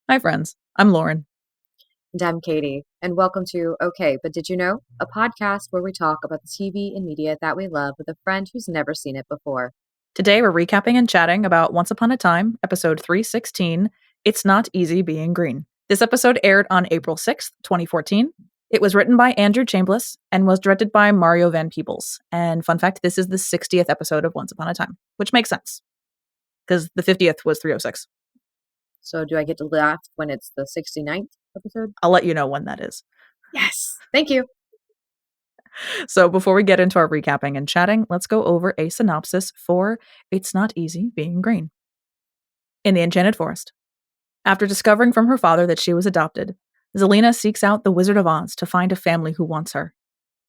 Hi, friends. I'm Lauren. And I'm Katie, and welcome to Okay, but Did You Know? A podcast where we talk about the TV and media that we love with a friend who's never seen it before. Today, we're recapping and chatting about Once Upon a Time, episode 316, It's Not Easy Being Green. This episode aired on April 6th, 2014. It was written by Andrew Chambliss and was directed by Mario Van Peebles. And fun fact, this is the 60th episode of Once Upon a Time, which makes sense, because the 50th was 306. So do I get to laugh when it's the 69th episode? I'll let you know when that is. Yes. Thank you. So before we get into our recapping and chatting, let's go over a synopsis for It's Not Easy Being Green. In the Enchanted Forest. After discovering from her father that she was adopted, Zelena seeks out the Wizard of Oz to find a family who wants her.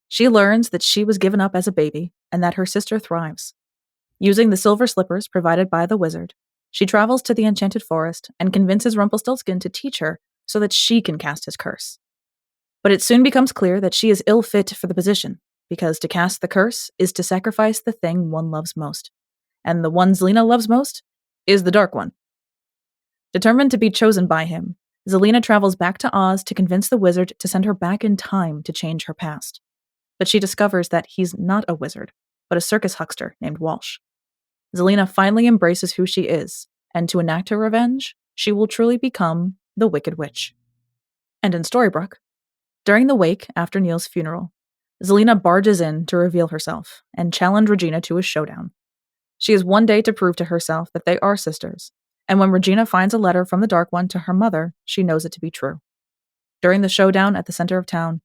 She learns that she was given up as a baby and that her sister thrives. Using the silver slippers provided by the wizard, she travels to the Enchanted Forest and convinces Rumpelstiltskin to teach her so that she can cast his curse. But it soon becomes clear that she is ill fit for the position, because to cast the curse is to sacrifice the thing one loves most. And the one Zelena loves most is the Dark One. Determined to be chosen by him, Zelena travels back to Oz to convince the wizard to send her back in time to change her past. But she discovers that he's not a wizard, but a circus huckster named Walsh. Zelena finally embraces who she is, and to enact her revenge, she will truly become the Wicked Witch. And in Storybrooke, during the wake after Neil's funeral, Zelena barges in to reveal herself and challenge Regina to a showdown. She has one day to prove to herself that they are sisters, and when Regina finds a letter from the Dark One to her mother, she knows it to be true. During the showdown at the center of town,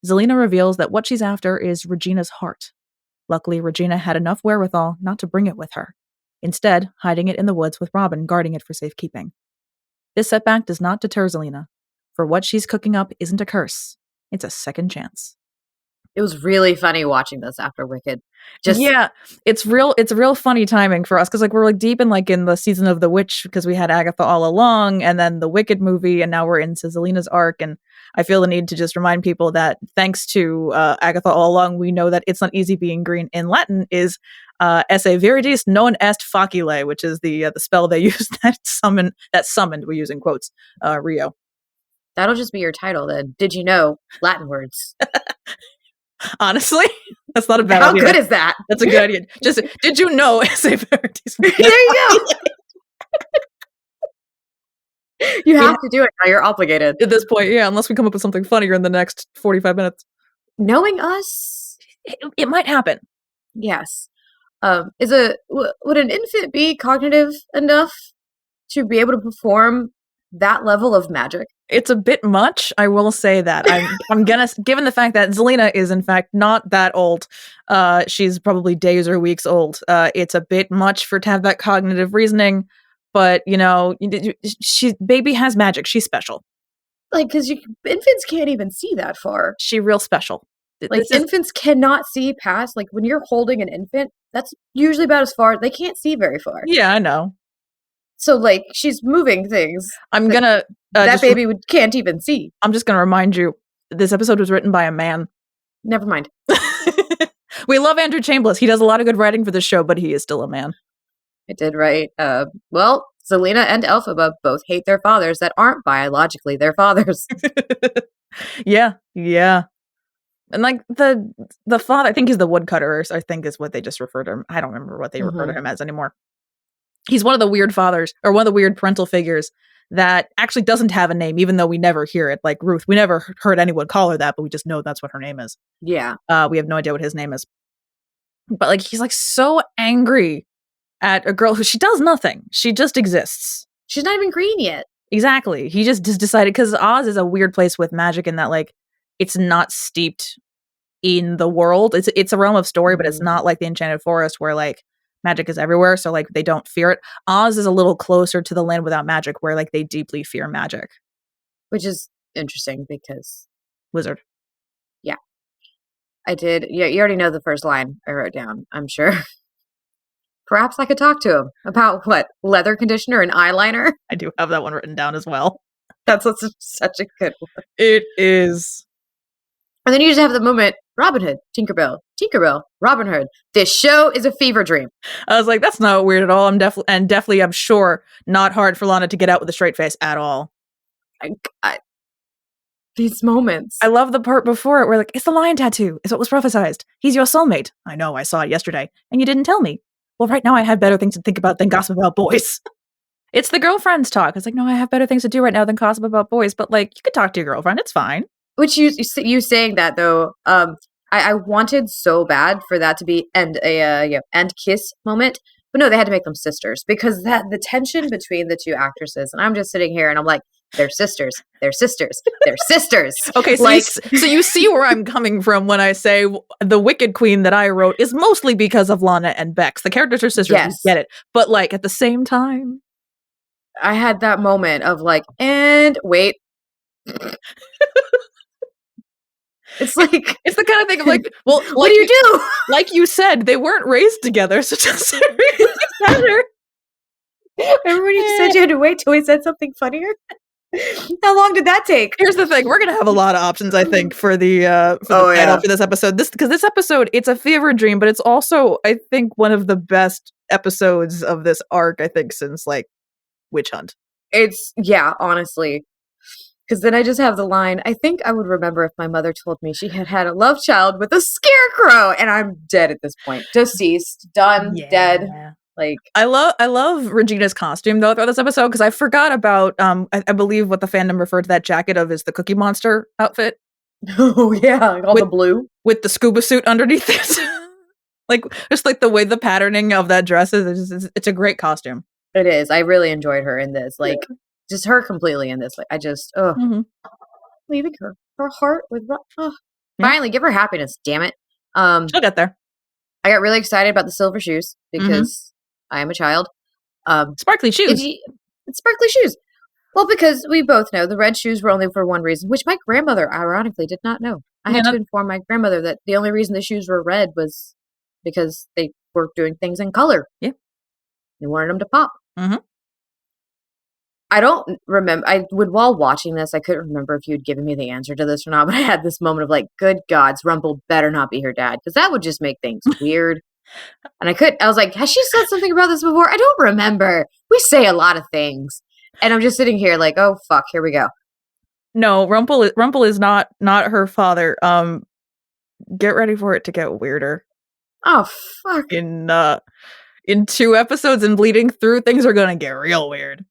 Zelena reveals that what she's after is Regina's heart. Luckily, Regina had enough wherewithal not to bring it with her, instead hiding it in the woods with Robin guarding it for safekeeping. This setback does not deter Zelena, for what she's cooking up isn't a curse, it's a second chance. It was really funny watching this after Wicked. Yeah, it's real funny timing for us because we're deep in the season of the witch because we had Agatha all along and then the Wicked movie and now we're into Zelena's arc, and I feel the need to just remind people that thanks to Agatha all along, we know that It's Not Easy Being Green in Latin is Esse Viridis non est Facile, which is the spell they used that summoned, we use in quotes, Rio. That'll just be your title then. Did you know Latin words? Honestly, that's not a bad idea. idea. How good is that? That's a good idea. Just, did you know? There you go. You have to do it now. You're obligated. At this point, yeah, unless we come up with something funnier in the next 45 minutes. Knowing us, it might happen. Yes. Would an infant be cognitive enough to be able to perform that level of magic? It's a bit much, I will say that. I'm gonna, given the fact that Zelena is in fact not that old, she's probably days or weeks old. It's a bit much to have that cognitive reasoning, but baby has magic. She's special. Because infants can't even see that far. She real special. Infants cannot see past. When you're holding an infant, that's usually about as far. They can't see very far. Yeah, I know. So, she's moving things. I'm gonna... that baby can't even see. I'm just gonna remind you, this episode was written by a man. Never mind. We love Andrew Chambliss. He does a lot of good writing for this show, but he is still a man. I did write, Zelena and Elphaba both hate their fathers that aren't biologically their fathers. Yeah. And the father, I think he's the woodcutter, I think is what they just refer to him. I don't remember what they refer to him as anymore. He's one of the weird fathers, or one of the weird parental figures that actually doesn't have a name, even though we never hear it. Like Ruth, we never heard anyone call her that, but we just know that's what her name is. Yeah. We have no idea what his name is. But he's so angry at a girl who she does nothing. She just exists. She's not even green yet. Exactly. He just decided, because Oz is a weird place with magic in that it's not steeped in the world. It's a realm of story, but it's not like the Enchanted Forest where magic is everywhere, so they don't fear it. Oz is a little closer to the land without magic, where they deeply fear magic, which is interesting because wizard. Yeah, I did. Yeah, you already know the first line I wrote down, I'm sure. Perhaps I could talk to him about what, leather conditioner and eyeliner. I do have that one written down as well. That's such a good one. It is. And then you just have the moment, Robin Hood, Tinkerbell, Robin Hood. This show is a fever dream. I was that's not weird at all. I'm definitely, I'm sure, not hard for Lana to get out with a straight face at all. I, these moments. I love the part before it where like, it's the lion tattoo. It's what was prophesized. He's your soulmate. I know, I saw it yesterday. And you didn't tell me. Well, right now I have better things to think about than gossip about boys. It's the girlfriends talk. It's like, no, I have better things to do right now than gossip about boys. But like, you could talk to your girlfriend. It's fine. Which you saying that though, I wanted so bad for that to be end kiss moment, but no, they had to make them sisters because that the tension between the two actresses, and I'm just sitting here and I'm like, they're sisters, they're sisters, they're sisters. Okay, so like, so you see where I'm coming from when I say the Wicked Queen that I wrote is mostly because of Lana and Bex. The characters are sisters, yes, we get it, but like at the same time, I had that moment of like, and wait. It's like it's the kind of thing of like, well, like, what do you do? Like you said, they weren't raised together, so just really matter. Remember when you said you had to wait till we said something funnier? How long did that take? Here's the thing: we're gonna have a lot of options, I think, for the title for this episode. Because this episode, it's a fever dream, but it's also, I think, one of the best episodes of this arc. I think since like Witch Hunt. It's honestly. Because then I just have the line, I think I would remember if my mother told me she had had a love child with a scarecrow, and I'm dead at this point. Deceased, done, dead. Like I love Regina's costume though throughout this episode because I forgot about I believe what the fandom referred to that jacket of is the Cookie Monster outfit. Oh yeah, all the blue with the scuba suit underneath it. Like just like the way the patterning of that dress is, it's a great costume. It is. I really enjoyed her in this. Like just her completely in this. Like I just leaving her heart with finally give her happiness. Damn it. She'll get there. I got really excited about the silver shoes because I am a child. Sparkly shoes. It's sparkly shoes. Well, because we both know the red shoes were only for one reason, which my grandmother ironically did not know. I had to inform my grandmother that the only reason the shoes were red was because they were doing things in color. Yeah. They wanted them to pop. Mm-hmm. I don't remember. While watching this, I couldn't remember if you'd given me the answer to this or not, but I had this moment of like, good gods, Rumple better not be her dad, because that would just make things weird. And I was like, has she said something about this before? I don't remember. We say a lot of things. And I'm just sitting here like, oh, fuck, here we go. No, Rumple is not her father. Get ready for it to get weirder. Oh, fuck. In 2 episodes and bleeding through, things are gonna get real weird.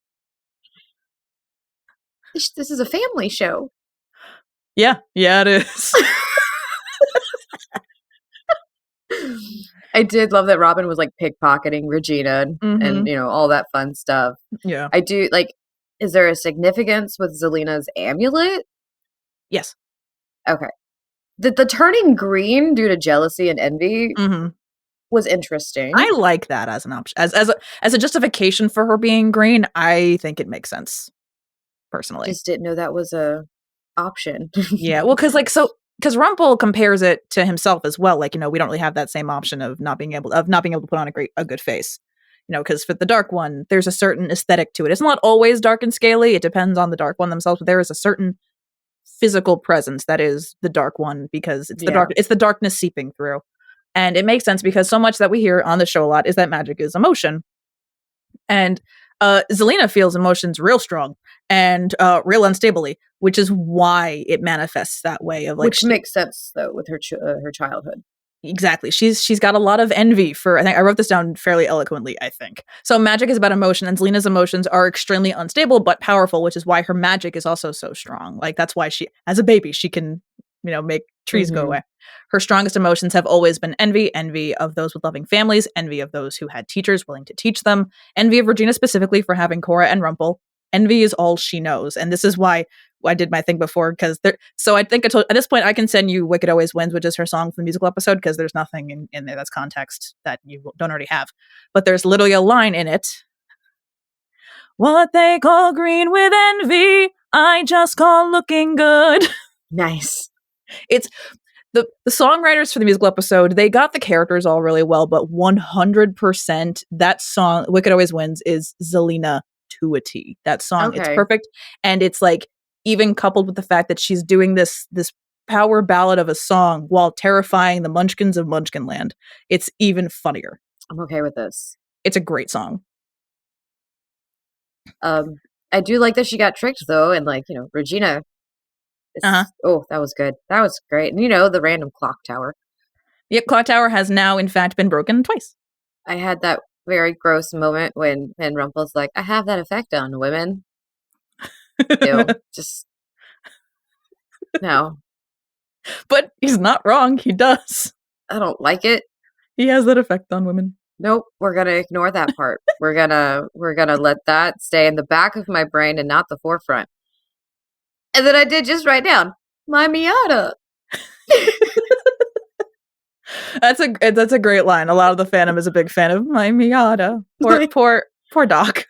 This is a family show. Yeah, it is. I did love that Robin was like pickpocketing Regina and all that fun stuff. Yeah. I do like, is there a significance with Zelina's amulet? Yes. Okay. The turning green due to jealousy and envy was interesting. I like that as an option. As a justification for her being green, I think it makes sense. Personally. Just didn't know that was a option. Yeah. Well, because Rumple compares it to himself as well. Like, we don't really have that same option of not being able to put on a good face. Because for the dark one, there's a certain aesthetic to it. It's not always dark and scaly. It depends on the dark one themselves, but there is a certain physical presence that is the dark one because it's the darkness seeping through. And it makes sense because so much that we hear on the show a lot is that magic is emotion. And Zelina feels emotions real strong and real unstably, which is why it manifests that way. Which makes sense though with her childhood. Exactly. She's got a lot of envy for. I think I wrote this down fairly eloquently. I think so. Magic is about emotion, and Zelina's emotions are extremely unstable but powerful, which is why her magic is also so strong. Like that's why she, as a baby, she can make trees go away. Her strongest emotions have always been envy of those with loving families, envy of those who had teachers willing to teach them, envy of Regina specifically for having Cora and Rumple. Envy is all she knows. And this is why I did my thing before, because so I think at this point I can send you Wicked Always Wins, which is her song from the musical episode, because there's nothing in there that's context that you don't already have. But there's literally a line in it. What they call green with envy, I just call looking good. Nice. It's the songwriters for the musical episode, they got the characters all really well, but 100% that song, Wicked Always Wins, is Zelina to a T. That song, It's perfect. And it's like, even coupled with the fact that she's doing this power ballad of a song while terrifying the munchkins of Munchkinland, it's even funnier. I'm okay with this. It's a great song. I do like that she got tricked though, and like, Regina. Oh, that was good. That was great. And the random clock tower. Yep, clock tower has now in fact been broken twice. I had that very gross moment when Rumpel's like, I have that effect on women. Just no. But he's not wrong. He does. I don't like it. He has that effect on women. Nope, we're gonna ignore that part. we're gonna let that stay in the back of my brain and not the forefront. And then I did just write down my Miata. That's a great line. A lot of the fandom is a big fan of my Miata. Poor Doc.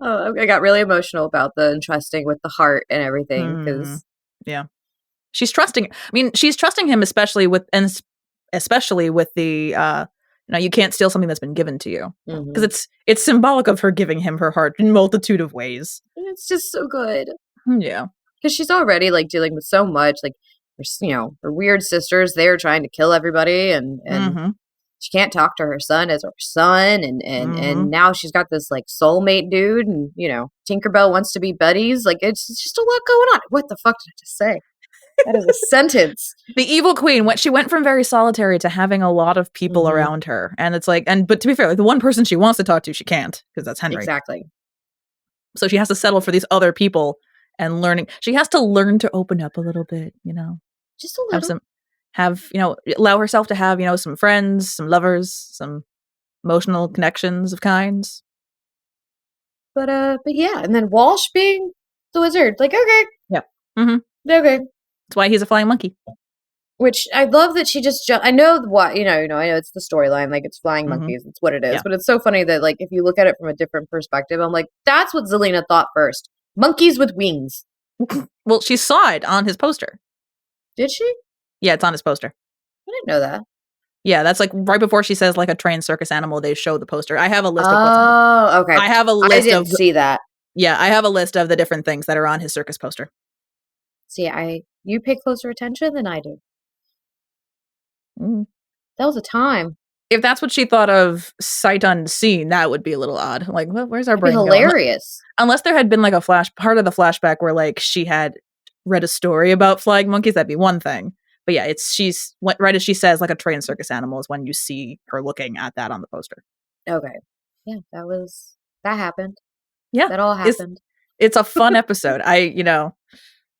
I got really emotional about the entrusting with the heart and everything because she's trusting. I mean, she's trusting him, especially with the you can't steal something that's been given to you, because it's symbolic of her giving him her heart in multitude of ways. And it's just so good. Yeah, because she's already like dealing with so much. Like, her weird sisters there trying to kill everybody, and she can't talk to her son as her son, and now she's got this like soulmate dude, and Tinkerbell wants to be buddies. Like, it's just a lot going on. What the fuck did I just say? That is a sentence. The evil queen. She went from very solitary to having a lot of people around her, and it's like, but to be fair, like, the one person she wants to talk to, she can't, because that's Henry. Exactly. So she has to settle for these other people, and learning. She has to learn to open up a little bit, just a little. Allow herself to have some friends, some lovers, some emotional connections of kinds. But yeah, and then Walsh being the wizard, like, okay, yeah, okay. That's why he's a flying monkey. Which I love that she just I know what I know it's the storyline, like it's flying monkeys, it's what it is. Yeah. But it's so funny that like if you look at it from a different perspective, I'm like, that's what Zelena thought first. Monkeys with wings. Well, she saw it on his poster. Did she? Yeah, it's on his poster. I didn't know that. Yeah, that's like right before she says like a trained circus animal, they show the poster. I have a list of what's on the okay. I have a list I didn't see that. Yeah, I have a list of the different things that are on his circus poster. See, you pay closer attention than I do. That was a time. If that's what she thought of sight unseen, that would be a little odd. Like, where's our brain? Hilarious. Unless there had been like a part of the flashback where like she had read a story about flying monkeys, that'd be one thing. But yeah, she's right as she says, like a trained circus animal is when you see her looking at that on the poster. Okay. Yeah, that happened. Yeah. That all happened. It's a fun episode.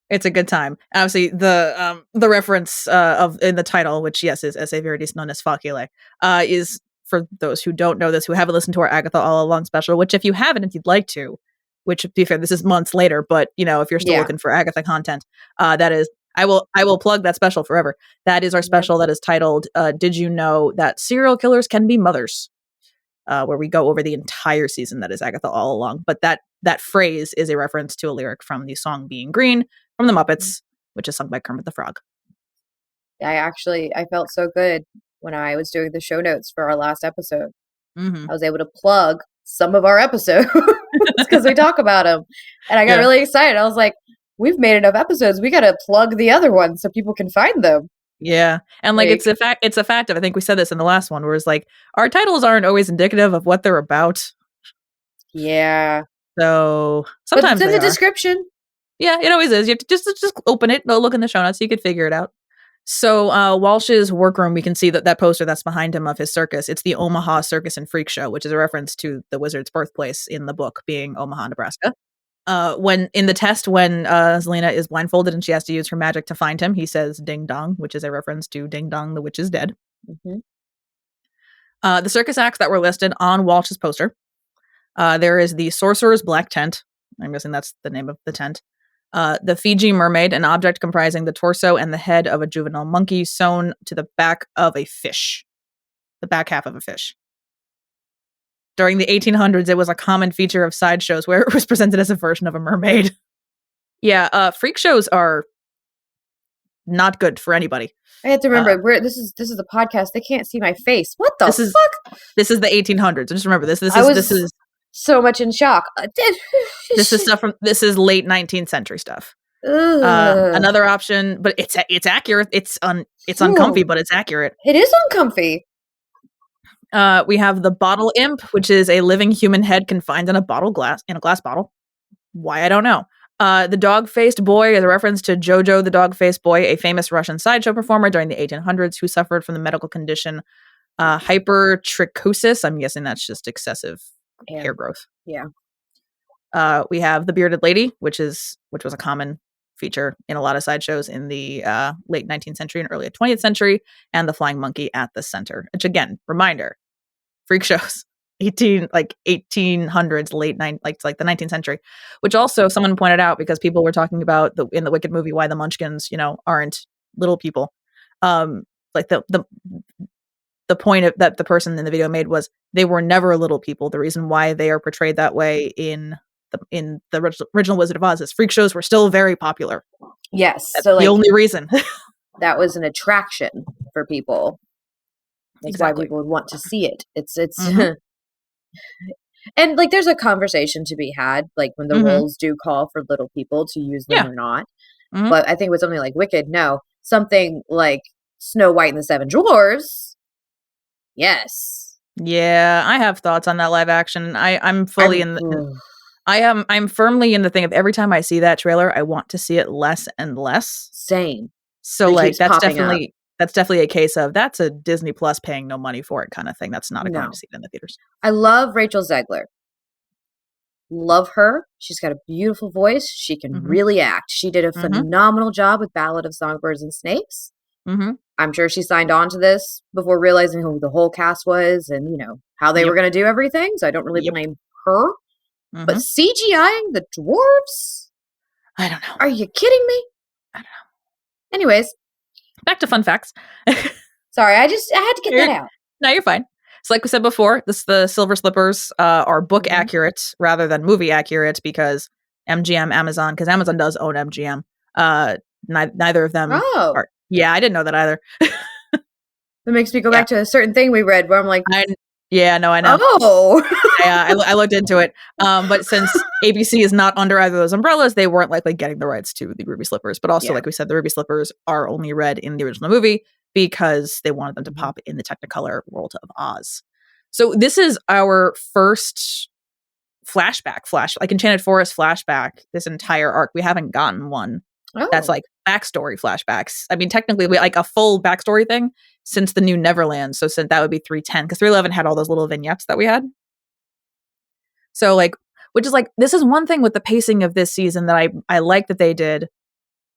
It's a good time. Obviously, the reference of in the title, which yes is Esse Viridis non es Facile, is for those who don't know this, who haven't listened to our Agatha All Along special. Which, if you haven't, if you'd like to, which to be fair, this is months later, but if you're still looking for Agatha content, that is, I will plug that special forever. That is our special that is titled "Did You Know That Serial Killers Can Be Mothers?" Where we go over the entire season that is Agatha All Along. But that phrase is a reference to a lyric from the song Bein Green from the Muppets, which is sung by Kermit the Frog. I felt so good when I was doing the show notes for our last episode. I was able to plug some of our episodes because we talk about them. And I got really excited. I was like, we've made enough episodes. We got to plug the other ones so people can find them. Yeah. And like it's a fact of, I think we said this in the last one, where it's like our titles aren't always indicative of what they're about. Yeah. So sometimes but it's in the description. Yeah, it always is. You have to just open it, go look in the show notes so you could figure it out. So Walsh's workroom, we can see that poster that's behind him of his circus. It's the Omaha Circus and Freak Show, which is a reference to the wizard's birthplace in the book being Omaha, Nebraska. When in the test, when Zelena is blindfolded and she has to use her magic to find him, he says "ding dong," which is a reference to "Ding Dong, the Witch is Dead." The circus acts that were listed on Walsh's poster. There is the Sorcerer's Black Tent. I'm guessing that's the name of the tent. The Fiji Mermaid, an object comprising the torso and the head of a juvenile monkey sewn to the back of a fish. The back half of a fish. During the 1800s, it was a common feature of sideshows where it was presented as a version of a mermaid. Yeah, freak shows are not good for anybody. I have to remember, this is the podcast. They can't see my face. What the fuck? This is the 1800s. Just remember this. This is so much in shock. This is late 19th century stuff. Another option, but it's accurate. It's uncomfy, but it's accurate. It is uncomfy. We have the bottle imp, which is a living human head confined in a glass bottle. Why, I don't know. The dog-faced boy is a reference to Jojo the dog-faced boy, a famous Russian sideshow performer during the 1800s who suffered from the medical condition hypertrichosis. I'm guessing that's just excessive hair growth. Yeah. We have the bearded lady, which was a common feature in a lot of sideshows in the late 19th century and early 20th century, and the flying monkey at the center. Which again, reminder, freak shows, 1800s, like the 19th century. Which also someone pointed out because people were talking about in the Wicked movie why the Munchkins, aren't little people. Like the point that the person in the video made was they were never little people. The reason why they are portrayed that way in the original Wizard of Oz is freak shows were still very popular. Yes. That's the only reason. That was an attraction for people. That's exactly. why people would want to see it. It's mm-hmm. And like there's a conversation to be had, like when the rules do call for little people to use them or not. Mm-hmm. But I think with something like Wicked, no. Something like Snow White and the Seven Dwarfs, yes. Yeah, I have thoughts on that live action. I'm fully I'm firmly in the thing of every time I see that trailer, I want to see it less and less. Same. So like that's definitely a case of that's a Disney Plus paying no money for it kind of thing. That's not going to see it in the theaters. I love Rachel Zegler. Love her. She's got a beautiful voice. She can really act. She did a phenomenal job with Ballad of Songbirds and Snakes. I'm sure she signed on to this before realizing who the whole cast was and, how they were going to do everything. So I don't really blame her. But CGIing the dwarves? I don't know. Are you kidding me? I don't know. Anyways. Back to fun facts. Sorry, I had to get that out. No, you're fine. So like we said before, the Silver Slippers are book accurate rather than movie accurate because Amazon, because Amazon does own MGM. Neither of them are. Yeah, I didn't know that either. That makes me go back to a certain thing we read where I'm like, I know. Oh, I looked into it. But since ABC is not under either of those umbrellas, they weren't likely getting the rights to the Ruby Slippers. But also, like we said, the Ruby Slippers are only read in the original movie because they wanted them to pop in the Technicolor world of Oz. So this is our first flashback, like Enchanted Forest flashback, this entire arc. We haven't gotten one that's like backstory flashbacks. I mean, technically, we like a full backstory thing since the New Neverland. So since that would be 310, because 311 had all those little vignettes that we had. So like, which is like, this is one thing with the pacing of this season that I like that they did,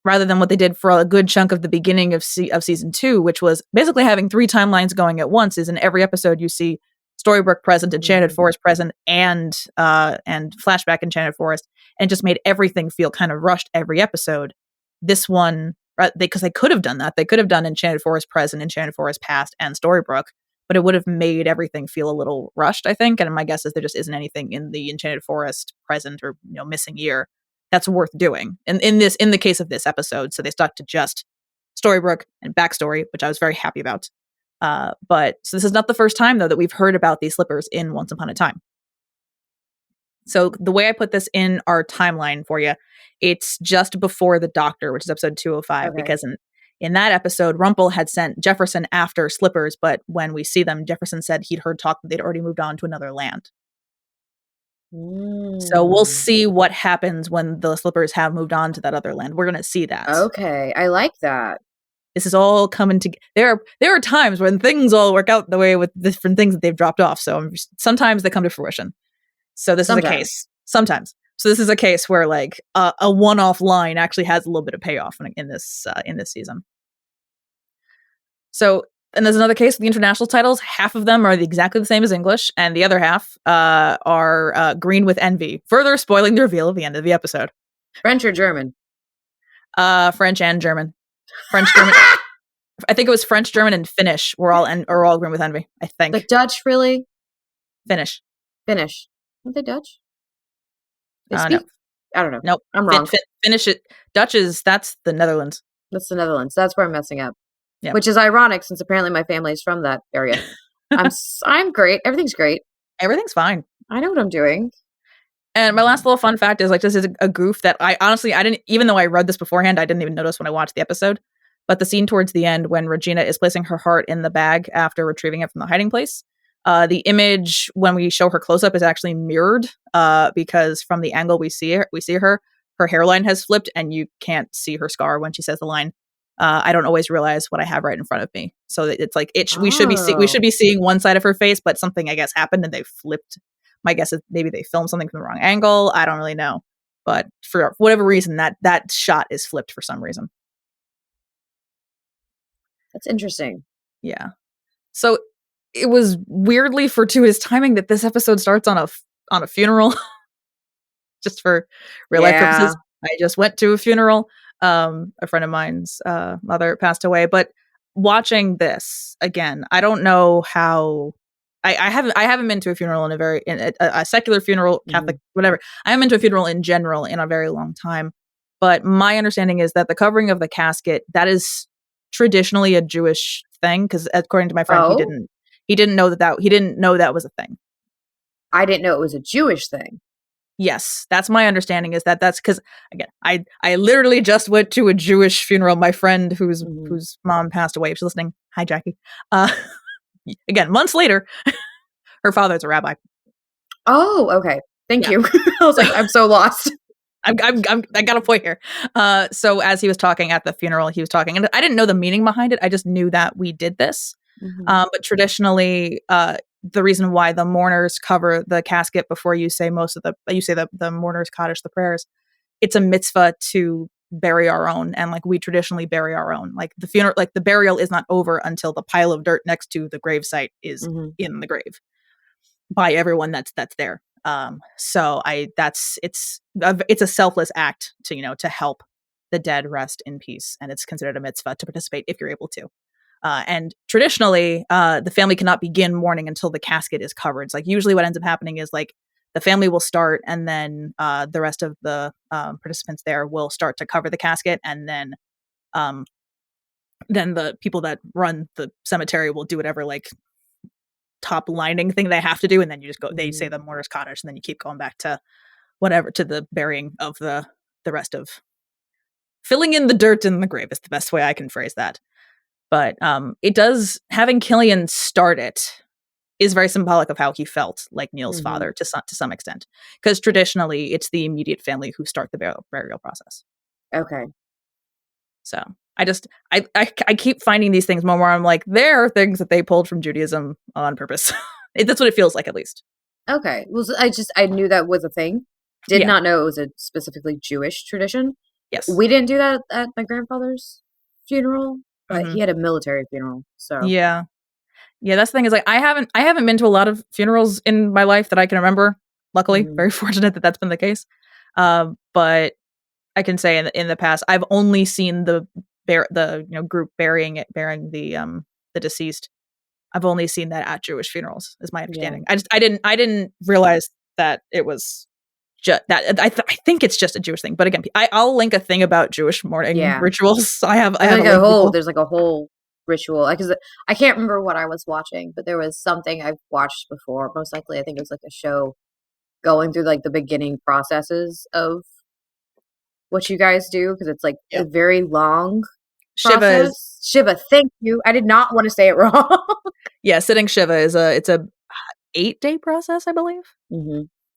rather than what they did for a good chunk of the beginning of season 2, which was basically having 3 timelines going at once. Is in every episode you see Storybrooke present, Enchanted Forest present, and flashback Enchanted Forest, and just made everything feel kind of rushed every episode. This one, because they could have done that. They could have done Enchanted Forest present, Enchanted Forest past, and Storybrooke, but it would have made everything feel a little rushed, I think. And my guess is there just isn't anything in the Enchanted Forest present or missing year that's worth doing. And in the case of this episode, so they stuck to just Storybrooke and backstory, which I was very happy about. But so this is not the first time though that we've heard about these slippers in Once Upon a Time. So the way I put this in our timeline for you, it's just before the Doctor, which is episode 205, because in that episode, Rumpel had sent Jefferson after Slippers, but when we see them, Jefferson said he'd heard talk that they'd already moved on to another land. So we'll see what happens when the Slippers have moved on to that other land. We're going to see that. Okay, I like that. This is all coming together. There are times when things all work out the way with different things that they've dropped off. So sometimes they come to fruition. So this is a case. Sometimes. So this is a case where like a one-off line actually has a little bit of payoff in this season. So, and there's another case with the international titles. Half of them are exactly the same as English, and the other half are green with envy, further spoiling the reveal at the end of the episode. French or German? French and German. French, German. I think it was French, German, and Finnish are all green with envy, I think. The Dutch, really? Finnish. Aren't they Dutch? They speak? No. I don't know. Nope. I'm wrong. Finnish. Dutch that's the Netherlands. That's the Netherlands. That's where I'm messing up. Yep. Which is ironic since apparently my family's from that area. I'm great. Everything's great. Everything's fine. I know what I'm doing. And my last little fun fact is like, this is a goof that I didn't, even though I read this beforehand, I didn't even notice when I watched the episode. But the scene towards the end when Regina is placing her heart in the bag after retrieving it from the hiding place, The image when we show her close up is actually mirrored because from the angle we see her hairline has flipped and you can't see her scar when she says the line. I don't always realize what I have right in front of me, so it's like we should be seeing one side of her face, but something I guess happened and they flipped. My guess is maybe they filmed something from the wrong angle. I don't really know, but for whatever reason, that shot is flipped for some reason. That's interesting. Yeah. So it was weirdly fortuitous timing that this episode starts on a funeral. Just for real life purposes. I just went to a funeral. A friend of mine's mother passed away. But watching this again, I don't know how. I haven't been to a funeral in a secular funeral, Catholic, whatever. I haven't been to a funeral in general in a very long time. But my understanding is that the covering of the casket, that is traditionally a Jewish thing, because according to my friend, he didn't know that was a thing. I didn't know it was a Jewish thing. Yes, that's my understanding, is that's because, again, I literally just went to a Jewish funeral. My friend whose mom passed away, if she's listening, hi, Jackie. Again, months later, her father's a rabbi. Oh, okay. Thank you. I was like, I'm so lost. I got a point here. So as he was talking at the funeral, he was talking, and I didn't know the meaning behind it. I just knew that we did this. But traditionally, the reason why the mourners cover the casket before you say the mourner's Kaddish, the prayers, it's a mitzvah to bury our own. And like we traditionally bury our own, like the funeral, like the burial is not over until the pile of dirt next to the gravesite is in the grave by everyone that's there. So it's a selfless act to help the dead rest in peace. And it's considered a mitzvah to participate if you're able to. And traditionally, the family cannot begin mourning until the casket is covered. It's like usually what ends up happening is like the family will start, and then the rest of the participants there will start to cover the casket, and then the people that run the cemetery will do whatever like top lining thing they have to do, and then you just go. They say the mourner's Kaddish, and then you keep going back to whatever, to the burying of the rest of, filling in the dirt in the grave is the best way I can phrase that. But it does, having Killian start it is very symbolic of how he felt like Neil's father to some extent. Because traditionally, it's the immediate family who start the burial process. Okay. So I keep finding these things more where I'm like, there are things that they pulled from Judaism on purpose. That's what it feels like, at least. Okay. Well, I knew that was a thing. Did not know it was a specifically Jewish tradition. Yes. We didn't do that at my grandfather's funeral. But he had a military funeral, so yeah. That's the thing, is like I haven't been to a lot of funerals in my life that I can remember. Luckily, very fortunate that that's been the case. But I can say in the past, I've only seen the group burying the deceased. I've only seen that at Jewish funerals, is my understanding. Yeah. I didn't realize that it was. I think it's just a Jewish thing, but again, I'll link a thing about Jewish mourning rituals. I have there's like a whole ritual, because I can't remember what I was watching, but there was something I've watched before. Most likely, I think it was like a show going through like the beginning processes of what you guys do, because it's like a very long process. Shiva. Thank you. I did not want to say it wrong. Yeah, sitting Shiva is it's a 8-day process, I believe,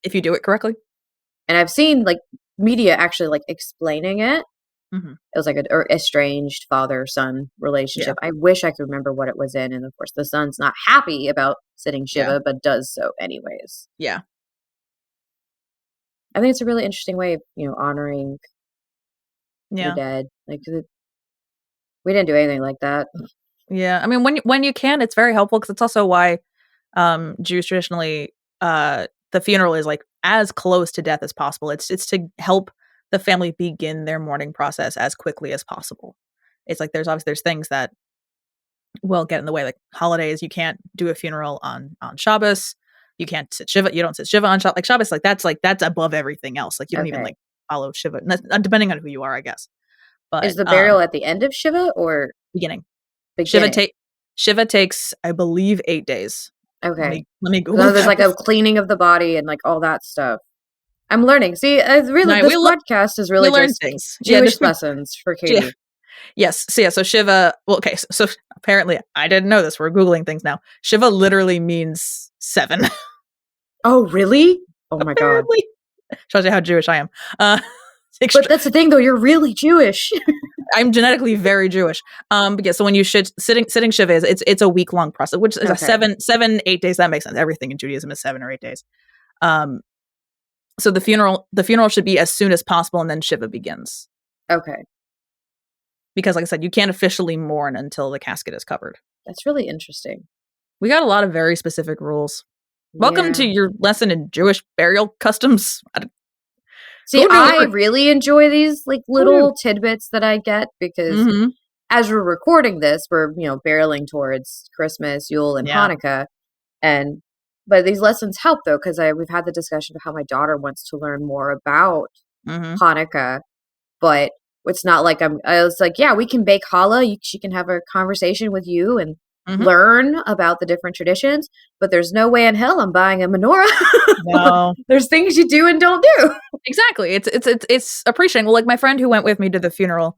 if you do it correctly. And I've seen like media actually like explaining it. It was like an estranged father-son relationship. I wish I could remember what it was in. And of course, the son's not happy about sitting Shiva, but does so anyways. Yeah. I think it's a really interesting way of, honoring the dead. Like, we didn't do anything like that. Yeah. I mean, when you can, it's very helpful, because it's also why Jews traditionally, the funeral is like as close to death as possible. It's to help the family begin their mourning process as quickly as possible. It's like there's things that will get in the way, like holidays. You can't do a funeral on Shabbos. You can't sit Shiva. You don't sit Shiva on Shabbos. Like Shabbos, that's above everything else. Like you don't even like follow Shiva, depending on who you are, I guess. But is the burial at the end of Shiva or beginning? Shiva takes, I believe, 8 days. Okay. Let me Google. So there's like a cleaning of the body and like all that stuff. I'm learning. See, this podcast is really just things. Jewish lessons for Katie. Yes. So Shiva. Well, okay. So apparently, I didn't know this. We're Googling things now. Shiva literally means 7. Oh, really? Oh my God. Apparently. Shows you how Jewish I am. But that's the thing, though. You're really Jewish. I'm genetically very Jewish. But yeah, so when you sitting Shiva it's a week-long process, which is Okay. a 8 days. That makes sense. Everything in Judaism is 7 or 8 days. So the funeral should be as soon as possible, and then Shiva begins. Okay. Because, like I said, you can't officially mourn until the casket is covered. That's really interesting. We got a lot of very specific rules. Welcome Yeah. to your lesson in Jewish burial customs. See, I really enjoy these like little tidbits that I get because as we're recording this, we're, barreling towards Christmas, Yule, and Hanukkah. But these lessons help though, because we've had the discussion of how my daughter wants to learn more about Hanukkah, but it's not like I was like, yeah, we can bake challah. She can have a conversation with you and learn about the different traditions, but there's no way in hell I'm buying a menorah. No. There's things you do and don't do. Exactly. It's appreciating. Well, like my friend who went with me to the funeral,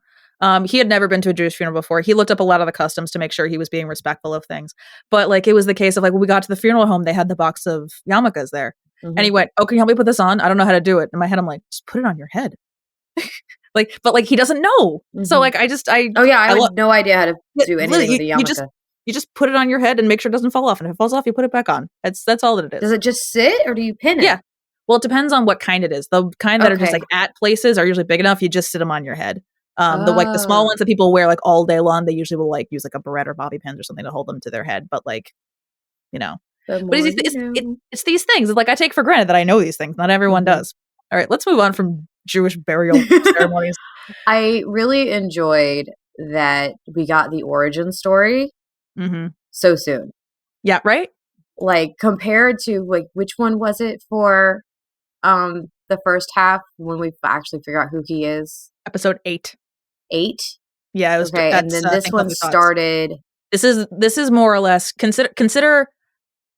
he had never been to a Jewish funeral before. He looked up a lot of the customs to make sure he was being respectful of things. But like it was the case of like when we got to the funeral home, they had the box of yarmulkes there. And he went, "Oh, can you help me put this on? I don't know how to do it." In my head, I'm like, "Just put it on your head." But he doesn't know. So like I had no idea how to do anything with a yarmulke. You just put it on your head and make sure it doesn't fall off. And if it falls off, you put it back on. That's all that it is. Does it just sit or do you pin it? Yeah. Well, it depends on what kind it is. The kind that are just like at places are usually big enough. You just sit them on your head. The small ones that people wear like all day long, they usually will like use like a barrette or bobby pins or something to hold them to their head. But like, but it's these things. Like I take for granted that I know these things. Not everyone does. All right, let's move on from Jewish burial ceremonies. I really enjoyed that we got the origin story so soon. Yeah, right? Like compared to like which one was it for the first half when we actually figure out who he is? Episode 8. 8? Yeah, it was okay. And then this one started. This is more or less consider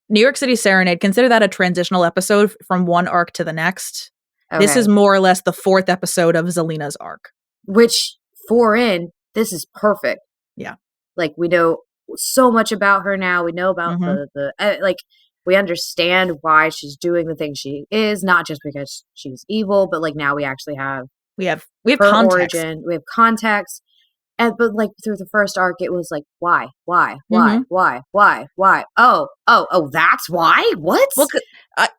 New York City Serenade. Consider that a transitional episode from one arc to the next. Okay. This is more or less the 4th episode of Zelina's arc. Which, this is perfect. Yeah. Like, we know so much about her now. We know about we understand why she's doing the things she is, not just because she's evil, but like now we actually have her context. Origin. We have context. But like through the first arc, it was like, why? Oh, that's why? What? Well,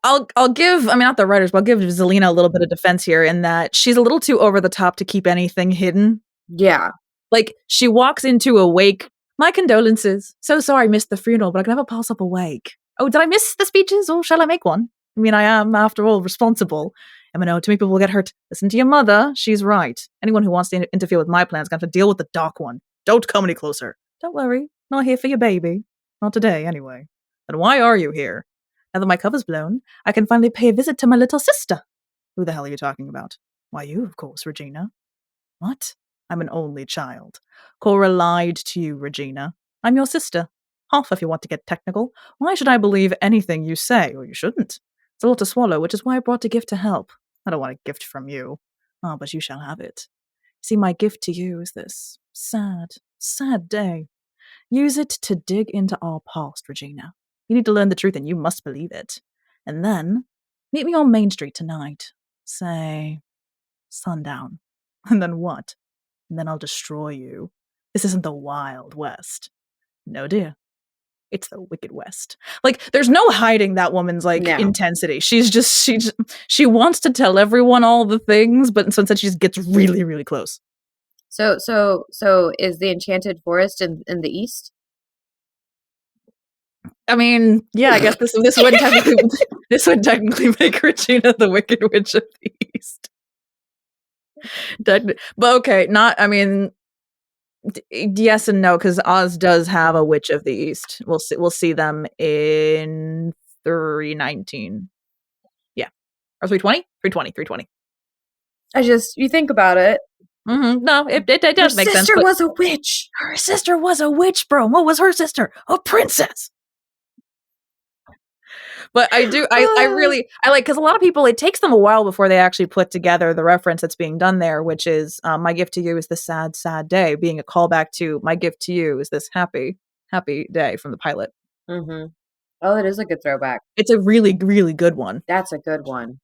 I'll give, not the writers, but I'll give Zelina a little bit of defense here in that she's a little too over the top to keep anything hidden. Yeah. Like she walks into a wake. My condolences. So sorry I missed the funeral, but I can never pass up a wake. Oh, did I miss the speeches or shall I make one? I am, after all, responsible. Too many people will get hurt. Listen to your mother. She's right. Anyone who wants to interfere with my plans is going to have to deal with the Dark One. Don't come any closer. Don't worry. Not here for your baby. Not today, anyway. Then why are you here? Now that my cover's blown, I can finally pay a visit to my little sister. Who the hell are you talking about? Why, you, of course, Regina. What? I'm an only child. Cora lied to you, Regina. I'm your sister. Half if you want to get technical. Why should I believe anything you say? Or you shouldn't. It's a lot to swallow, which is why I brought a gift to help. I don't want a gift from you. But you shall have it. See, my gift to you is this sad, sad day. Use it to dig into our past, Regina. You need to learn the truth and you must believe it. And then, meet me on Main Street tonight. Say, sundown. And then what? And then I'll destroy you. This isn't the Wild West. No, dear. It's the Wicked West. Like, there's no hiding that woman's, intensity. She wants to tell everyone all the things, but instead she just gets really, really close. So is the Enchanted Forest in the east? Yeah, I guess this would technically make Regina the Wicked Witch of the East. But okay, yes and no, because Oz does have a Witch of the East. We'll see them in 319. Yeah. Or 320? 320. You think about it. No, it does make sense. Her sister was a witch. Her sister was a witch, bro. What was her sister? A princess. But I really, I like, because a lot of people, it takes them a while before they actually put together the reference that's being done there, which is my gift to you is this sad, sad day, being a callback to my gift to you is this happy, happy day from the pilot. Mm-hmm. Oh, it is a good throwback. It's a really, really good one. That's a good one.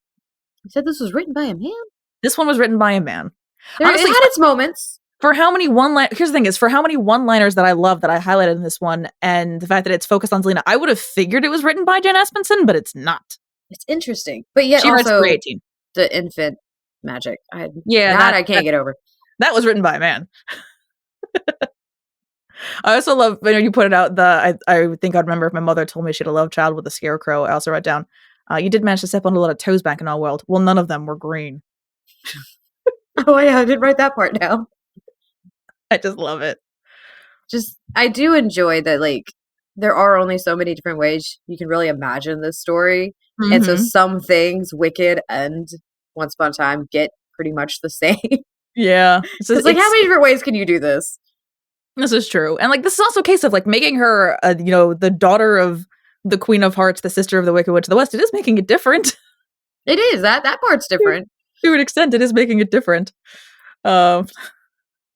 You said this was written by a man? This one was written by a man. It Honestly, had its moments. for how many here's the thing is, for how many one-liners that I love that I highlighted in this one, and the fact that it's focused on Zelina, I would have figured it was written by Jen Espenson, but it's not. It's interesting. But yet She writes also 318. the infant magic. Yeah, that I can't get over. That was written by a man. I also love, you put it out, I think I'd remember if my mother told me she had a love child with a scarecrow. I also wrote down, you did manage to step on a lot of toes back in our world. Well, none of them were green. Oh yeah, I did write that part down. I just love it. I do enjoy that, like, there are only so many different ways you can really imagine this story. Mm-hmm. And so some things, Wicked and Once Upon a Time, get pretty much the same. Yeah. It's like, how many different ways can you do this? This is true. And, like, this is also a case of, like, making her, the daughter of the Queen of Hearts, the sister of the Wicked Witch of the West. It is making it different. It is. That part's different. To an extent, it is making it different.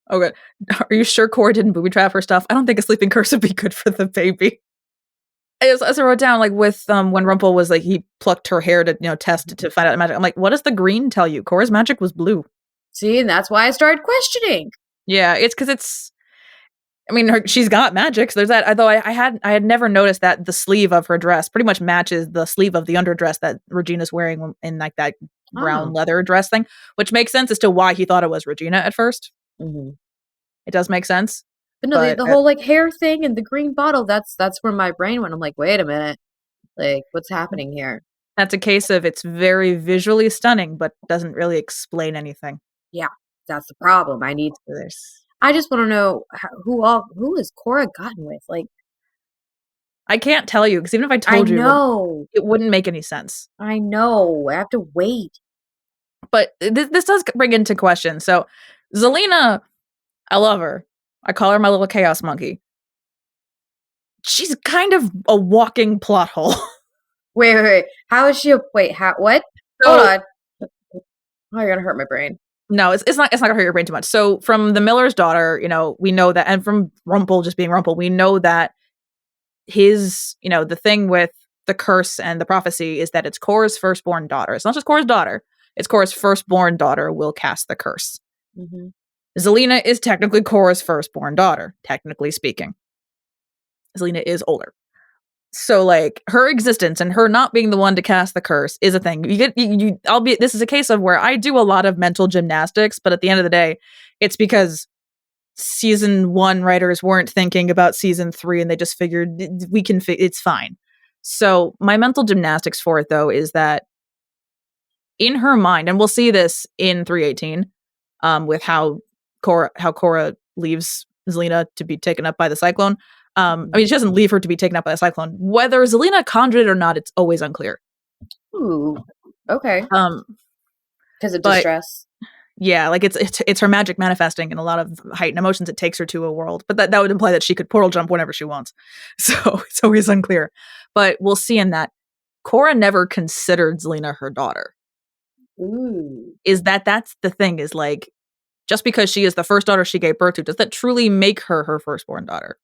Okay. Are you sure Cora didn't booby trap her stuff? I don't think a sleeping curse would be good for the baby. As I wrote down, like, with when Rumple was like, he plucked her hair to test to find out the magic. I'm like, what does the green tell you? Cora's magic was blue. See, and that's why I started questioning. Yeah, it's because it's. I mean, she's got magic. So there's that. Although I had never noticed that the sleeve of her dress pretty much matches the sleeve of the underdress that Regina's wearing in, like, that brown leather dress thing, which makes sense as to why he thought it was Regina at first. Mm-hmm. It does make sense. But no, the whole, like, hair thing and the green bottle, that's where my brain went. I'm like, wait a minute. Like, what's happening here? That's a case of it's very visually stunning, but doesn't really explain anything. Yeah, that's the problem. I just want to know who has Cora gotten with? Like, I can't tell you, because even if I told you, it wouldn't make any sense. I know. I have to wait. But this does bring into question. So, Zelina, I love her. I call her my little chaos monkey. She's kind of a walking plot hole. Wait. How is she what? Hold on. Oh, you're gonna hurt my brain. No, it's not gonna hurt your brain too much. So from the Miller's daughter, we know that, and from Rumple just being Rumple, we know that his, the thing with the curse and the prophecy is that it's Cora's firstborn daughter. It's not just Cora's daughter. It's Cora's firstborn daughter will cast the curse. Mm-hmm. Zelina is technically Cora's firstborn daughter, technically speaking. Zelina is older. So, like, her existence and her not being the one to cast the curse is a thing. This is a case of where I do a lot of mental gymnastics, but at the end of the day, it's because season 1 writers weren't thinking about season 3 and they just figured it's fine. So my mental gymnastics for it, though, is that in her mind, and we'll see this in 318, with how Cora leaves Zelina to be taken up by the cyclone. I mean, she doesn't leave her to be taken up by a cyclone. Whether Zelina conjured it or not, it's always unclear. Ooh, okay. Because of distress. Yeah, like it's her magic manifesting in a lot of heightened emotions. It takes her to a world, but that would imply that she could portal jump whenever she wants. So it's always unclear. But we'll see in that Cora never considered Zelina her daughter. Ooh, that's the thing? Is like, just because she is the first daughter she gave birth to, does that truly make her firstborn daughter?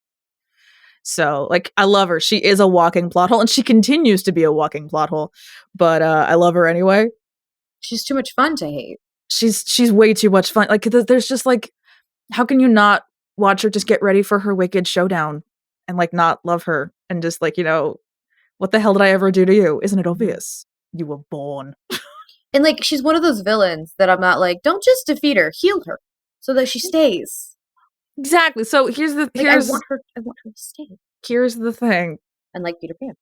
So, like, I love her. She is a walking plot hole, and she continues to be a walking plot hole. But I love her anyway. She's too much fun to hate. She's way too much fun. Like, there's just, like, how can you not watch her just get ready for her wicked showdown and, like, not love her and just, like, what the hell did I ever do to you? Isn't it obvious? You were born. And, like, she's one of those villains that I'm not like, don't just defeat her, heal her so that she stays. Exactly. So I want her to stay. Here's the thing. Unlike Peter Pan.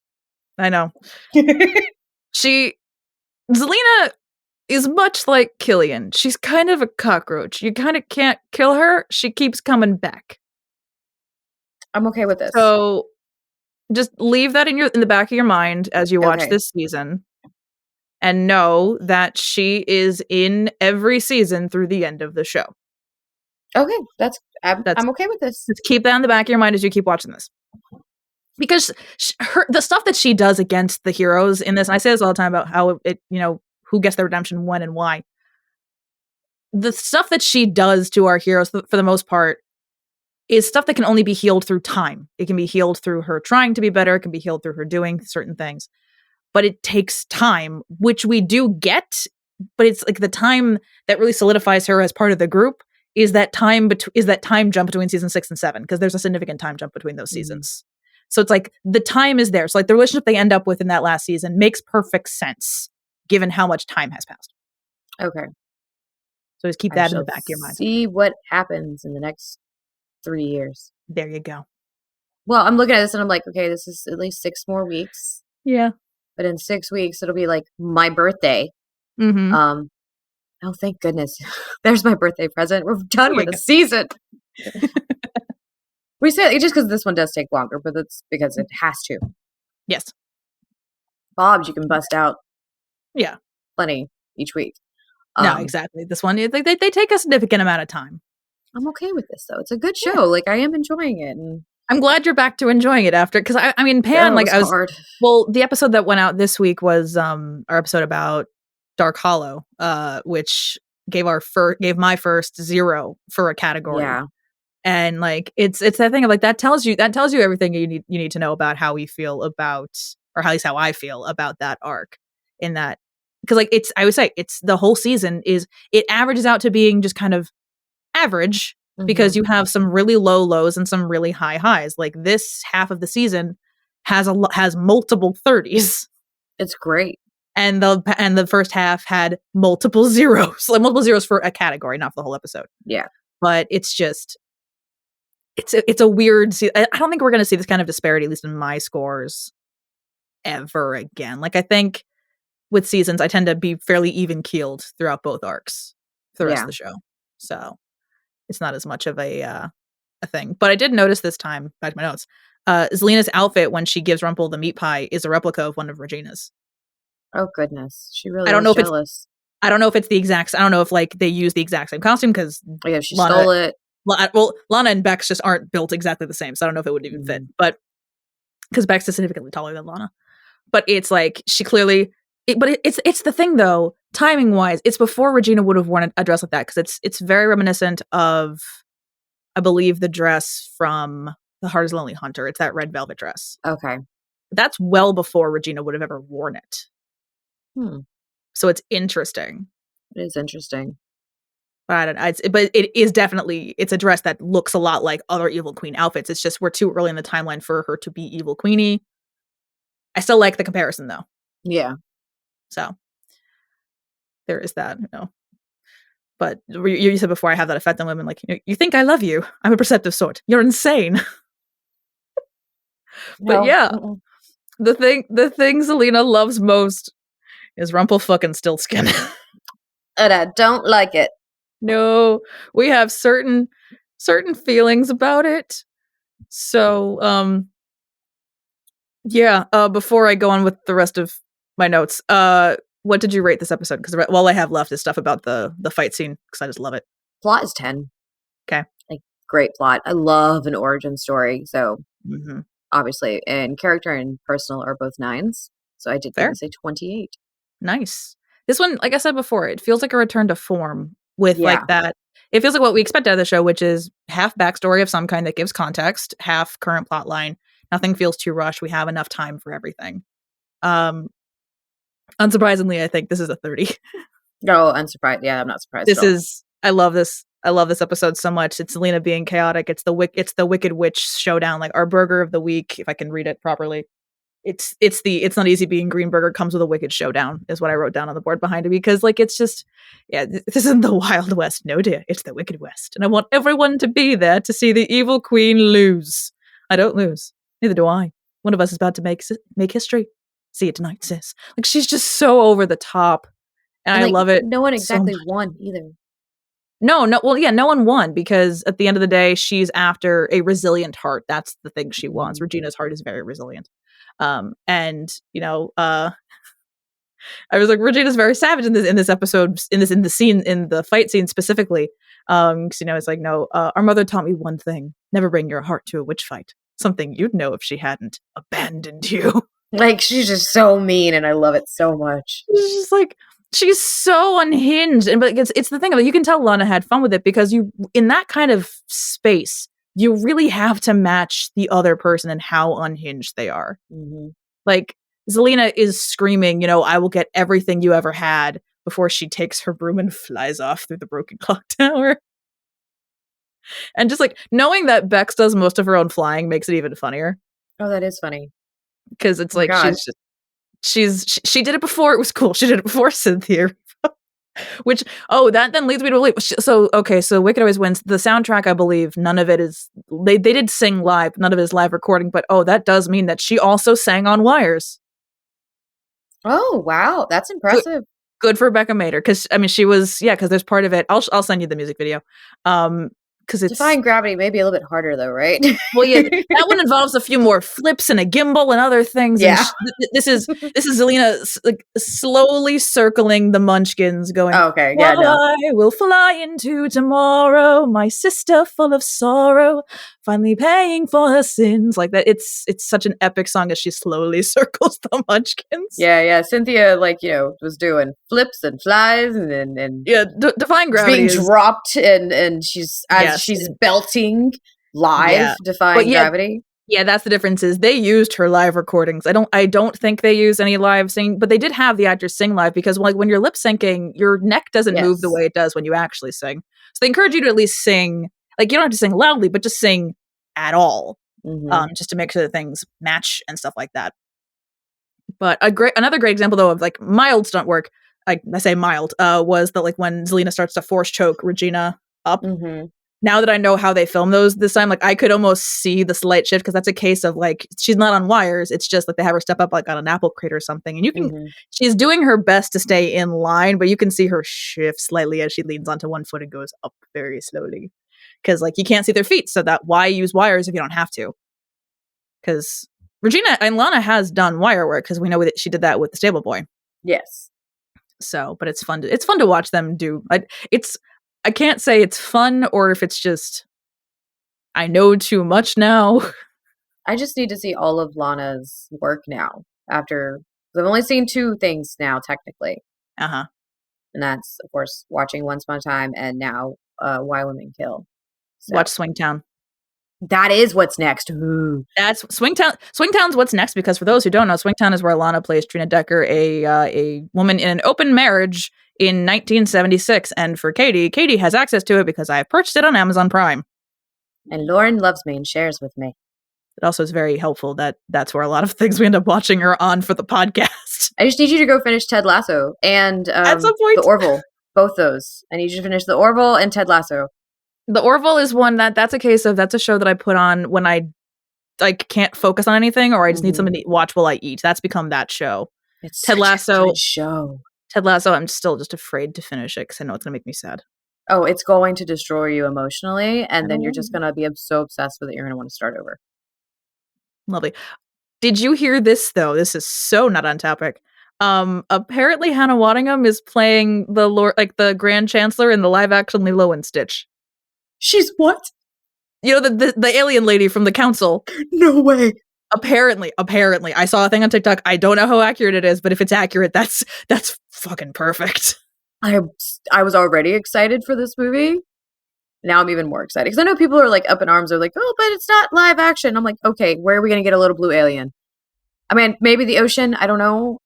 I know. Zelina is much like Killian. She's kind of a cockroach. You kind of can't kill her. She keeps coming back. I'm okay with this. So just leave that in the back of your mind as you watch this season, and know that she is in every season through the end of the show. Okay, I'm okay with this. Just keep that in the back of your mind as you keep watching this. because the stuff that she does against the heroes in this, and I say this all the time about how it, who gets the redemption when and why. The stuff that she does to our heroes, for the most part, is stuff that can only be healed through time. It can be healed through her trying to be better. It can be healed through her doing certain things. But it takes time, which we do get. But it's like the time that really solidifies her as part of the group is that time jump between season 6 and 7, because there's a significant time jump between those seasons. So it's like the time is there. So like the relationship they end up with in that last season makes perfect sense given how much time has passed. Okay. So just keep that in the back of your mind. See what happens in the next 3 years. There you go. Well, I'm looking at this and I'm like, okay, this is at least 6 more weeks. Yeah. But in 6 weeks, it'll be like my birthday. Mm-hmm. Oh, thank goodness. There's my birthday present. We're done with the season. We say it just because this one does take longer, but that's because it has to. Yes. Bob's you can bust out. Yeah. Plenty each week. No, exactly. This one, they take a significant amount of time. I'm okay with this, though. It's a good show. Like, I am enjoying it. And I'm glad you're back to enjoying it after, because I mean, Pan, like, hard. Well, the episode that went out this week was our episode about Dark Hollow, which gave my first 0 for a category. Yeah. And like it's that thing of like that tells you everything you need to know about how we feel about, or at least how I feel about that arc. In that, because like I would say it's the whole season it averages out to being just kind of average, because you have some really low lows and some really high highs. Like this half of the season has multiple 30s. It's great. And the first half had multiple zeros, like multiple zeros for a category, not for the whole episode. Yeah. But it's just it's a weird. I don't think we're going to see this kind of disparity, at least in my scores, ever again. Like I think with seasons, I tend to be fairly even keeled throughout both arcs for the rest of the show, so it's not as much of a thing. But I did notice this time, back to my notes, Zelina's outfit when she gives Rumple the meat pie is a replica of one of Regina's. Oh goodness, she really. I don't know jealous. I don't know if it's the exact. I don't know if like they use the exact same costume, because she stole it. Well, Lana and Bex just aren't built exactly the same, so I don't know if it would even fit. But because Bex is significantly taller than Lana, but it's like she clearly. It's the thing though, timing wise, it's before Regina would have worn a dress like that, because it's very reminiscent of, I believe, the dress from The Heart Is Lonely Hunter. It's that red velvet dress. Okay, that's well before Regina would have ever worn it. So it's interesting. It is interesting. But it is definitely, it's a dress that looks a lot like other Evil Queen outfits. It's just we're too early in the timeline for her to be Evil Queenie. I still like the comparison though. Yeah. So there is that, But you said before, I have that effect on women. Like, you think I love you? I'm a perceptive sort. You're insane. But yeah, the thing Zelina loves most is Rumple fucking Stiltskin. And I don't like it. No, we have certain feelings about it. So, yeah. Before I go on with the rest of my notes, what did you rate this episode? Because all I have left is stuff about the fight scene, because I just love it. Plot is 10. Okay, like great plot. I love an origin story. So obviously, and character and personal are both 9s. So I did say 28. Nice. This one, like I said before, it feels like a return to form with like that. It feels like what we expect out of the show, which is half backstory of some kind that gives context, half current plot line. Nothing feels too rushed. We have enough time for everything. Unsurprisingly, I think this is a 30. No, unsurprised. Yeah, I'm not surprised. I love this episode so much. It's Zelina being chaotic. It's the Wicked Witch showdown, like our burger of the week, if I can read it properly. It's not easy being green burger comes with a wicked showdown is what I wrote down on the board behind it, because like it's just, this isn't the Wild West, no dear, it's the Wicked West, and I want everyone to be there to see the evil queen lose. I don't lose, neither do I. One of us is about to make history. See it tonight, sis. Like she's just so over the top, and I love it. No one exactly won either. No, well, yeah, no one won, because at the end of the day, she's after a resilient heart. That's the thing she wants. Regina's heart is very resilient. And I was like, Regina's very savage in this episode, in the fight scene specifically. Because it's like, no, our mother taught me one thing: never bring your heart to a witch fight. something you'd know if she hadn't abandoned you. Like, she's just so mean, and I love it so much. It's just like, she's so unhinged. And but it's the thing, like, you can tell Lana had fun with it because you, in that kind of space, you really have to match the other person and how unhinged they are. Mm-hmm. Like, Zelina is screaming, I will get everything you ever had, before she takes her broom and flies off through the broken clock tower. And just like knowing that Bex does most of her own flying makes it even funnier. Oh, that is funny. Because it's Oh my like God. she did it before. It was cool. She did it before Cynthia. Which, that then leads me to believe. So Wicked Always Wins. The soundtrack, I believe, none of it is. They did sing live. None of it is live recording. But that does mean that she also sang on wires. Oh wow, that's impressive. Good for Becca Mader, because she was, because there's part of it. I'll send you the music video. Because it's Defying Gravity may be a little bit harder though, right? Well, yeah, that one involves a few more flips and a gimbal and other things. Yeah. And this is Zelina like slowly circling the Munchkins, going, Oh, okay, yeah, no. I will fly into tomorrow, my sister full of sorrow, finally paying for her sins. Like that, it's such an epic song as she slowly circles the Munchkins. Yeah. Cynthia, was doing flips and flies and Defying Gravity being dropped and she's belting live, Defying Gravity. Yeah, that's the difference. Is they used her live recordings. I don't think they use any live sing, but they did have the actors sing live because when you're lip syncing, your neck doesn't move the way it does when you actually sing. So they encourage you to at least sing. Like, you don't have to sing loudly, but just sing at all, just to make sure that things match and stuff like that. But another great example though of like mild stunt work, I say mild, was that like when Zelina starts to force choke Regina up. Mm-hmm. Now that I know how they film those this time, like I could almost see the slight shift because that's a case of like she's not on wires. It's just like they have her step up like on an apple crate or something, and you can. She's doing her best to stay in line, but you can see her shift slightly as she leans onto one foot and goes up very slowly because like you can't see their feet, so that why use wires if you don't have to? Because Regina and Lana has done wire work because we know that she did that with the Stable Boy. Yes. So, but it's fun to watch them do. I can't say it's fun or if it's just I know too much now. I just need to see all of Lana's work now. After I've only seen 2 things now, technically. And that's of course watching Once Upon a Time and now Why Women Kill. So. Watch Swingtown. That is what's next. Ooh. That's Swingtown. Swingtown's what's next because for those who don't know, Swingtown is where Lana plays Trina Decker, a woman in an open marriage in 1976. And for Katie has access to it because I have purchased it on Amazon Prime. And Lauren loves me and shares with me. It also is very helpful that that's where a lot of things we end up watching are on for the podcast. I just need you to go finish Ted Lasso and at some point. The Orville. Both those. I need you to finish The Orville and Ted Lasso. The Orville is one that's a case of that's a show that I put on when I can't focus on anything or I just need something to watch while I eat. That's become that show. It's Ted Lasso. A good show. Ted Lasso, I'm still just afraid to finish it because I know it's going to make me sad. Oh, it's going to destroy you emotionally, and then you're just going to be so obsessed with it, you're going to want to start over. Lovely. Did you hear this, though? This is so not on topic. Apparently Hannah Waddingham is playing the Grand Chancellor in the live-action Lilo and Stitch. She's what? You know, the alien lady from the council. No way. Apparently. I saw a thing on TikTok. I don't know how accurate it is, but if it's accurate, that's fucking perfect. I was already excited for this movie. Now I'm even more excited. Because I know people are like up in arms. They're like, oh, but it's not live action. I'm like, okay, where are we going to get a little blue alien? I mean, maybe the ocean. I don't know.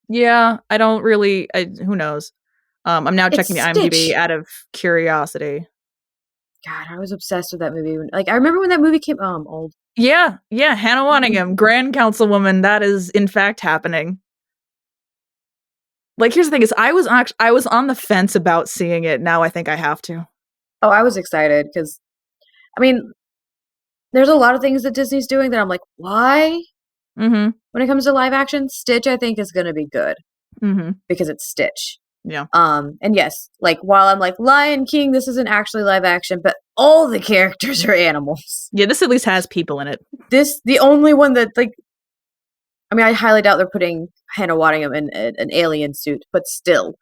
Yeah, I don't really. Who knows? I'm now checking the IMDb out of curiosity. God, I was obsessed with that movie. I remember when that movie came. Oh, I'm old. Yeah, Hannah Waddingham, Grand Councilwoman. That is in fact happening. Like, here's the thing: is I was on the fence about seeing it. Now I think I have to. Oh, I was excited because, I mean, there's a lot of things that Disney's doing that I'm like, why? Mm-hmm. When it comes to live action, Stitch I think is going to be good because it's Stitch. Yeah. And yes, like while I'm like Lion King, this isn't actually live action, but all the characters are animals. Yeah, this at least has people in it. The only one that I highly doubt they're putting Hannah Waddingham in an alien suit, but still,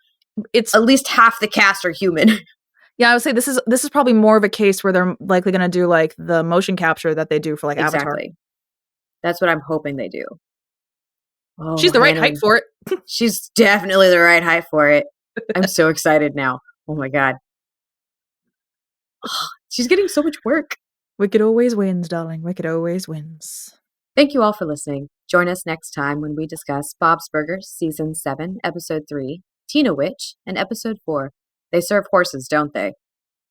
it's at least half the cast are human. Yeah, I would say this is probably more of a case where they're likely gonna do, like, the motion capture that they do for, like, Avatar. Exactly. That's what I'm hoping they do. Oh, She's the right Hannah, height for it. she's definitely the right height for it. I'm so excited now. Oh my god. She's getting so much work. Wicked always wins, darling. Wicked always wins. Thank you all for listening. Join us next time when we discuss Bob's Burgers, Season 7, Episode 3, Tina Witch, and Episode 4. They serve horses, don't they?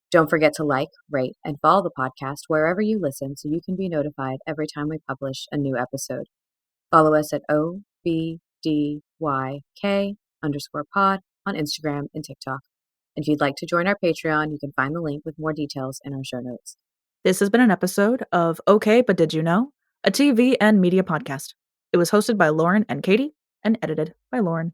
Don't forget to like, rate, and follow the podcast wherever you listen so you can be notified every time we publish a new episode. Follow us at OBDYK_pod on Instagram and TikTok. And if you'd like to join our Patreon, you can find the link with more details in our show notes. This has been an episode of Okay, But Did You Know? A TV and media podcast. It was hosted by Lauren and Katie and edited by Lauren.